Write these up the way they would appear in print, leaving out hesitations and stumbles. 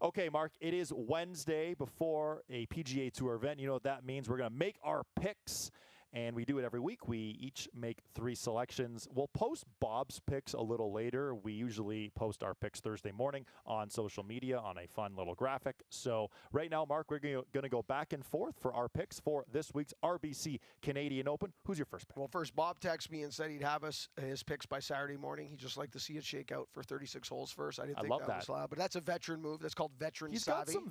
Okay, Mark, it is Wednesday before a PGA Tour event. You know what that means. We're going to make our picks, and we do it every week. We each make 3 selections. We'll post Bob's picks a little later. We usually post our picks Thursday morning on social media on a fun little graphic. So right now, Mark, we're going to go back and forth for our picks for this week's RBC Canadian Open. Who's your first pick? Well, first, Bob texted me and said he'd have his picks by Saturday morning. He'd just like to see it shake out for 36 holes first. I didn't think that was loud, but that's a veteran move. That's called veteran savvy. He's got some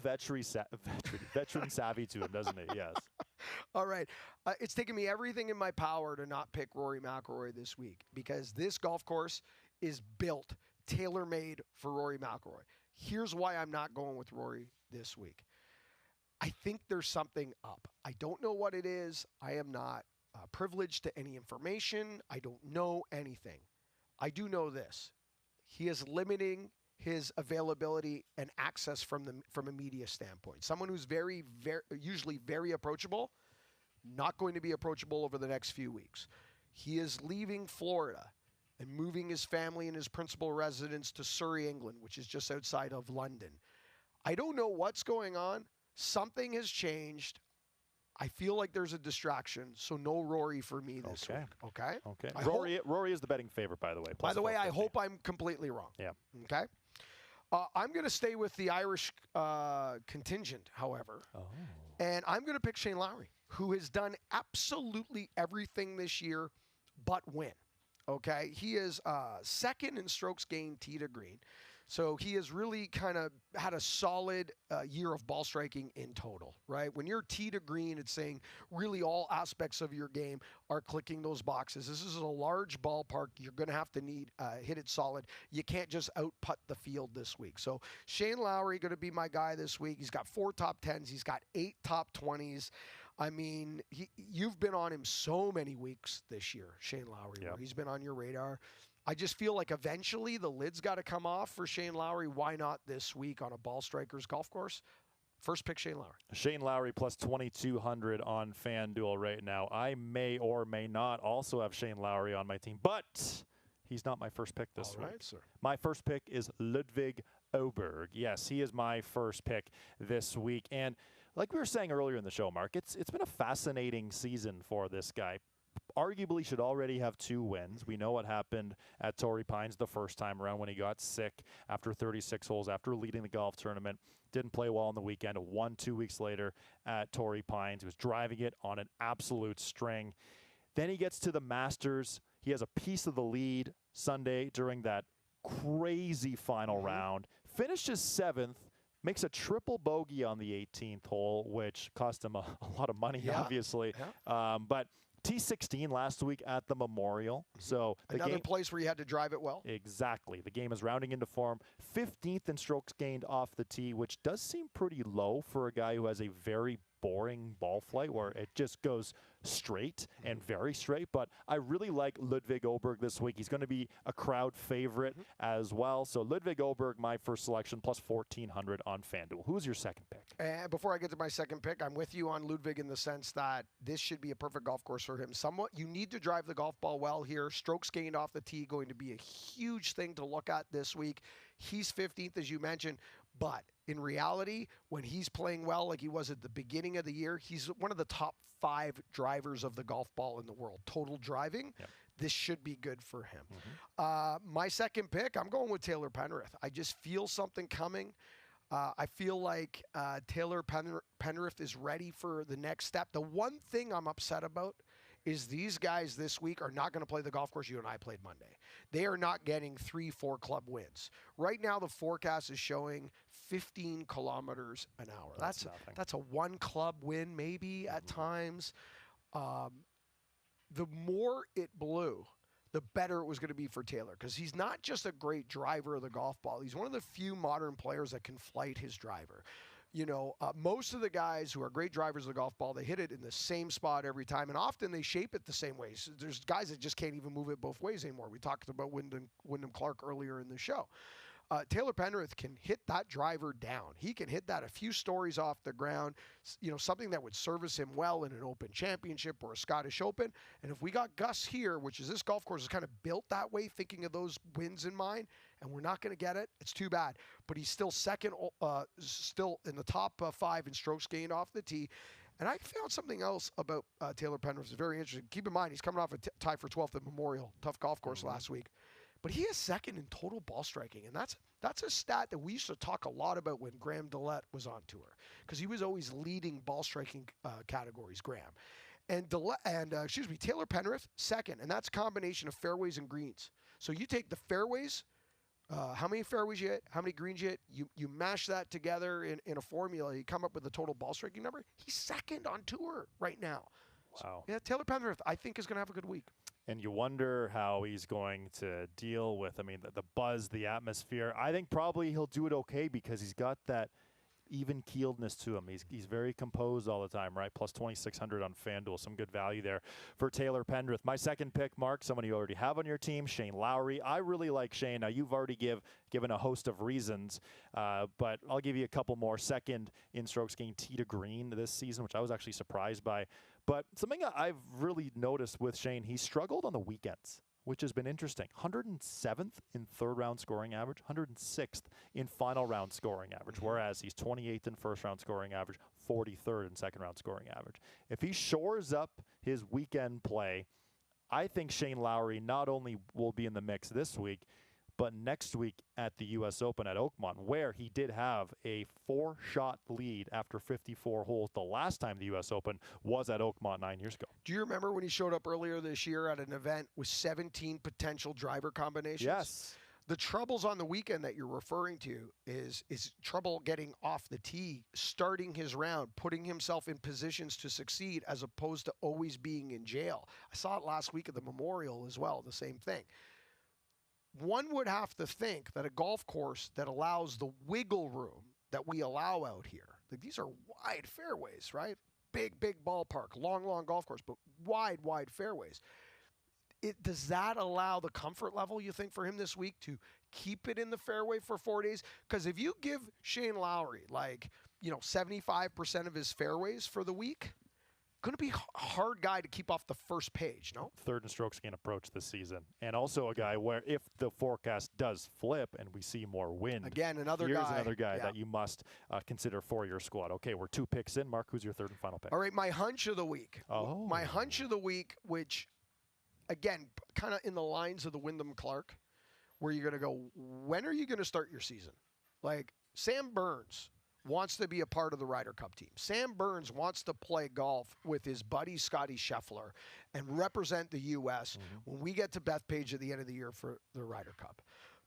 veteran savvy to him, doesn't he? Yes. All right. It's taken me everything in my power to not pick Rory McIlroy this week because this golf course is built, tailor-made for Rory McIlroy. Here's why I'm not going with Rory this week. I think there's something up. I don't know what it is. I am not privileged to any information. I don't know anything. I do know this. He is limiting his availability and access from a media standpoint. Someone who's usually very approachable, not going to be approachable over the next few weeks. He is leaving Florida and moving his family and his principal residence to Surrey, England, which is just outside of London. I don't know what's going on. Something has changed. I feel like there's a distraction, so no Rory for me this week. Okay? Okay. Rory is the betting favorite, by the way. By the way, I hope I'm completely wrong. Yeah. Okay? I'm going to stay with the Irish contingent, however. Oh. And I'm going to pick Shane Lowry, who has done absolutely everything this year but win. Okay? He is second in strokes gained tee to green. So he has really kind of had a solid year of ball striking in total, right? When you're tee to green, it's saying really all aspects of your game are clicking those boxes. This is a large ballpark. You're going to have to hit it solid. You can't just out-putt the field this week. So Shane Lowry going to be my guy this week. He's got 4 top 10s. He's got 8 top 20s. I mean, you've been on him so many weeks this year, Shane Lowry. Yep. He's been on your radar. I just feel like eventually the lid's got to come off for Shane Lowry. Why not this week on a ball strikers golf course? First pick, Shane Lowry. Shane Lowry plus 2,200 on FanDuel right now. I may or may not also have Shane Lowry on my team, but he's not my first pick this week. All right, sir. My first pick is Ludwig Åberg. Yes, he is my first pick this week. And like we were saying earlier in the show, Mark, it's been a fascinating season for this guy. Arguably should already have 2 wins. We know what happened at Torrey Pines the first time around when he got sick after 36 holes, after leading the golf tournament. Didn't play well on the weekend. Won 2 weeks later at Torrey Pines. He was driving it on an absolute string. Then he gets to the Masters. He has a piece of the lead Sunday during that crazy final round. Finishes 7th. Makes a triple bogey on the 18th hole, which cost him a lot of money, obviously. Yeah. But T16 last week at the Memorial. So another place where you had to drive it well. Exactly. The game is rounding into form. 15th in strokes gained off the tee, which does seem pretty low for a guy who has a very boring ball flight where it just goes straight and very straight. But I really like Ludwig Åberg this week. He's going to be a crowd favorite as well. So Ludwig Åberg, my first selection, plus 1,400 on FanDuel. Who's your second pick? Before I get to my second pick, I'm with you on Ludwig in the sense that this should be a perfect golf course for him. Somewhat, you need to drive the golf ball well here. Strokes gained off the tee going to be a huge thing to look at this week. He's 15th, as you mentioned, but in reality, when he's playing well like he was at the beginning of the year, he's one of the top 5 drivers of the golf ball in the world. Total driving, this should be good for him. My second pick, I'm going with Taylor Penrith. I just feel something coming. I feel like Taylor Penrith is ready for the next step. The one thing I'm upset about is these guys this week are not going to play the golf course you and I played Monday. They are not getting 3-4 club wins. Right now, the forecast is showing 15 kilometers an hour. That's a 1 club win maybe at times. The more it blew, the better it was going to be for Taylor because he's not just a great driver of the golf ball. He's one of the few modern players that can flight his driver. You know, most of the guys who are great drivers of the golf ball, they hit it in the same spot every time, and often they shape it the same way. So there's guys that just can't even move it both ways anymore. We talked about Wyndham Clark earlier in the show. Taylor Penrith can hit that driver down. He can hit that a few stories off the ground, you know, something that would service him well in an Open Championship or a Scottish Open. And if we got Gus here, which is this golf course is kind of built that way, thinking of those wins in mind, and we're not going to get it. It's too bad. But he's still second, still in the top 5 in strokes gained off the tee. And I found something else about Taylor Penrith. It's very interesting. Keep in mind, he's coming off a tie for 12th at Memorial. Tough golf course last week. But he is second in total ball striking. And that's a stat that we used to talk a lot about when Graham Dillette was on tour. Because he was always leading ball striking categories, Graham. And Taylor Penrith, second. And that's a combination of fairways and greens. So you take the fairways, how many fairways you hit, how many greens you hit, you mash that together in a formula, you come up with the total ball striking number. He's second on tour right now. Wow. So, yeah, Taylor Penrith, I think, is going to have a good week. And you wonder how he's going to deal with, the buzz, the atmosphere. I think probably he'll do it okay because he's got that even-keeledness to him. He's very composed all the time, right? Plus 2,600 on FanDuel. Some good value there for Taylor Penrith. My second pick, Mark, someone you already have on your team, Shane Lowry. I really like Shane. Now, you've already given a host of reasons, but I'll give you a couple more. Second in strokes gained tee to green this season, which I was actually surprised by. But something I've really noticed with Shane, he struggled on the weekends, which has been interesting. 107th in third-round scoring average, 106th in final-round scoring average, whereas he's 28th in first-round scoring average, 43rd in second-round scoring average. If he shores up his weekend play, I think Shane Lowry not only will be in the mix this week, but next week at the U.S. Open at Oakmont, where he did have a 4-shot lead after 54 holes. The last time the U.S. Open was at Oakmont 9 years ago. Do you remember when he showed up earlier this year at an event with 17 potential driver combinations? Yes. The troubles on the weekend that you're referring to is trouble getting off the tee, starting his round, putting himself in positions to succeed as opposed to always being in jail. I saw it last week at the Memorial as well, the same thing. One would have to think that a golf course that allows the wiggle room that we allow out here, like these are wide fairways, right? Big ballpark, long golf course, but wide fairways. Does that allow the comfort level, you think, for him this week to keep it in the fairway for 4 days? Because if you give Shane Lowry 75% of his fairways for the week, going to be a hard guy to keep off the first page, no? Third in strokes gained approach this season. And also a guy where if the forecast does flip and we see more wind, again, here's another guy that you must consider for your squad. Okay, we're 2 picks in. Mark, who's your third and final pick? All right, my hunch of the week. Oh. My hunch of the week, which, again, kind of in the lines of the Wyndham Clark, where you're going to go, when are you going to start your season? Like, Sam Burns wants to be a part of the Ryder Cup team. Sam Burns wants to play golf with his buddy Scotty Scheffler and represent the U.S. when we get to Bethpage at the end of the year for the Ryder Cup.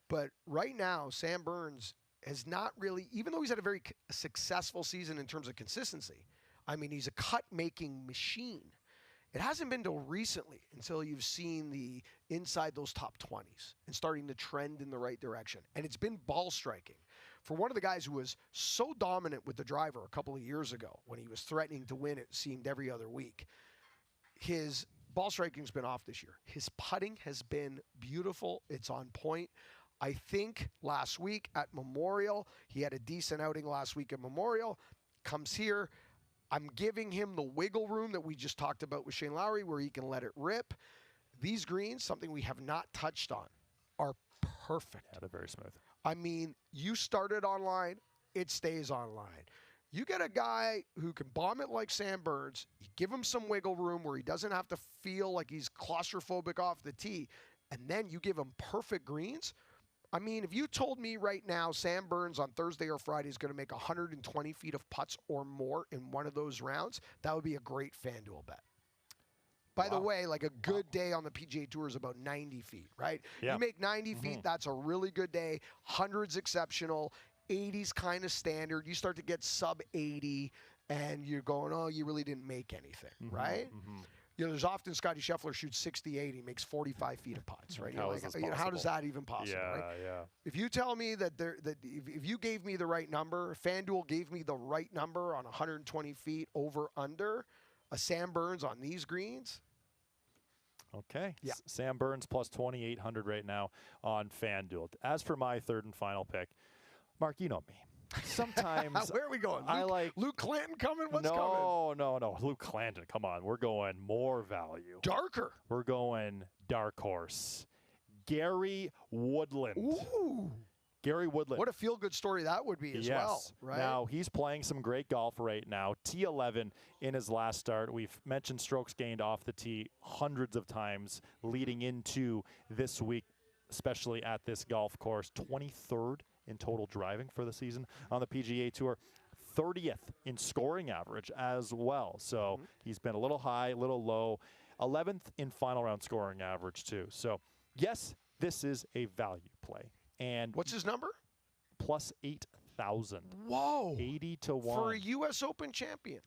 But right now, Sam Burns has not really, even though he's had a very successful season in terms of consistency, he's a cut-making machine. It hasn't been till recently until you've seen the inside those top 20s and starting to trend in the right direction. And it's been ball striking. For one of the guys who was so dominant with the driver a couple of years ago when he was threatening to win, it seemed every other week, his ball striking's been off this year. His putting has been beautiful. It's on point. I think last week at Memorial, he had a decent outing last week at Memorial, comes here. I'm giving him the wiggle room that we just talked about with Shane Lowry where he can let it rip. These greens, something we have not touched on, are perfect. Yeah, they're very smooth. You start it online, it stays online. You get a guy who can bomb it like Sam Burns, you give him some wiggle room where he doesn't have to feel like he's claustrophobic off the tee, and then you give him perfect greens. If you told me right now Sam Burns on Thursday or Friday is going to make 120 feet of putts or more in one of those rounds, that would be a great FanDuel bet. By the way, like a good day on the PGA Tour is about 90 feet, right? Yeah. You make 90 feet, that's a really good day. 100's exceptional. 80's kind of standard. You start to get sub 80, and you're going, oh, you really didn't make anything, right? There's often Scotty Scheffler shoots 68, he makes 45 feet of putts, right? How does that even possible? Yeah, right? yeah. If you tell me that if you gave me the right number, FanDuel gave me the right number on 120 feet over under, a Sam Burns on these greens. Okay. Yeah. Sam Burns plus 2,800 right now on FanDuel. As for my third and final pick, Mark, you know me. Sometimes where are we going? Luke Clanton coming? What's coming? No. Luke Clanton. Come on. We're going more value. Darker. We're going dark horse. Gary Woodland. Ooh. Gary Woodland. What a feel-good story that would be as well, right? Now, he's playing some great golf right now. T11 in his last start. We've mentioned strokes gained off the tee hundreds of times leading into this week, especially at this golf course. 23rd in total driving for the season on the PGA Tour. 30th in scoring average as well. So he's been a little high, a little low. 11th in final round scoring average too. So, yes, this is a value play. And what's his number? Plus 8,000. Whoa. 80 to 1. For a U.S. Open champion.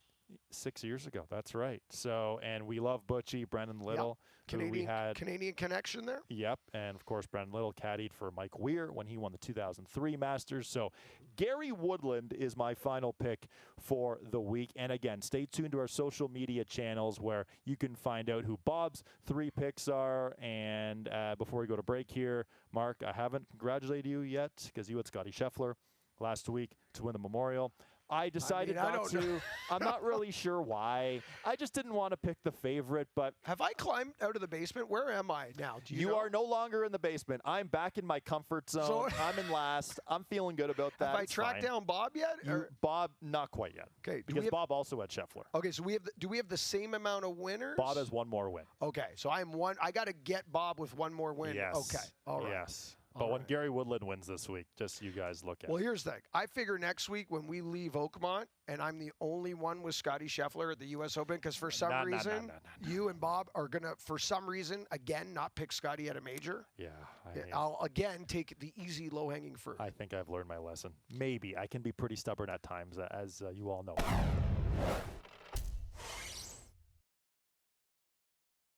6 years ago. That's right. So, and we love Butchie, Brendan Little. Canadian connection there. Yep. And of course, Brendan Little caddied for Mike Weir when he won the 2003 Masters. So Gary Woodland is my final pick for the week. And again, stay tuned to our social media channels where you can find out who Bob's 3 picks are. And before we go to break here, Mark, I haven't congratulated you yet because you had Scotty Scheffler last week to win the Memorial. I decided not to. I'm not really sure why. I just didn't want to pick the favorite, but... Have I climbed out of the basement? Where am I now? Do you know? are no longer in the basement. I'm back in my comfort zone. So I'm in last. I'm feeling good about that. Have I tracked down Bob yet? Bob, not quite yet. Okay. Because Bob also had Scheffler. Okay, so do we have the same amount of winners? Bob has one more win. Okay, so I'm one. I got to get Bob with one more win. Yes. Okay. All right. Yes. But when Gary Woodland wins this week, just you guys look at it. Well, here's the thing. I figure next week when we leave Oakmont, and I'm the only one with Scotty Scheffler at the U.S. Open, because for some reason, you and Bob are going to, for some reason, again, not pick Scotty at a major. Yeah. I'll, again, take the easy, low-hanging fruit. I think I've learned my lesson. Maybe. I can be pretty stubborn at times, as you all know.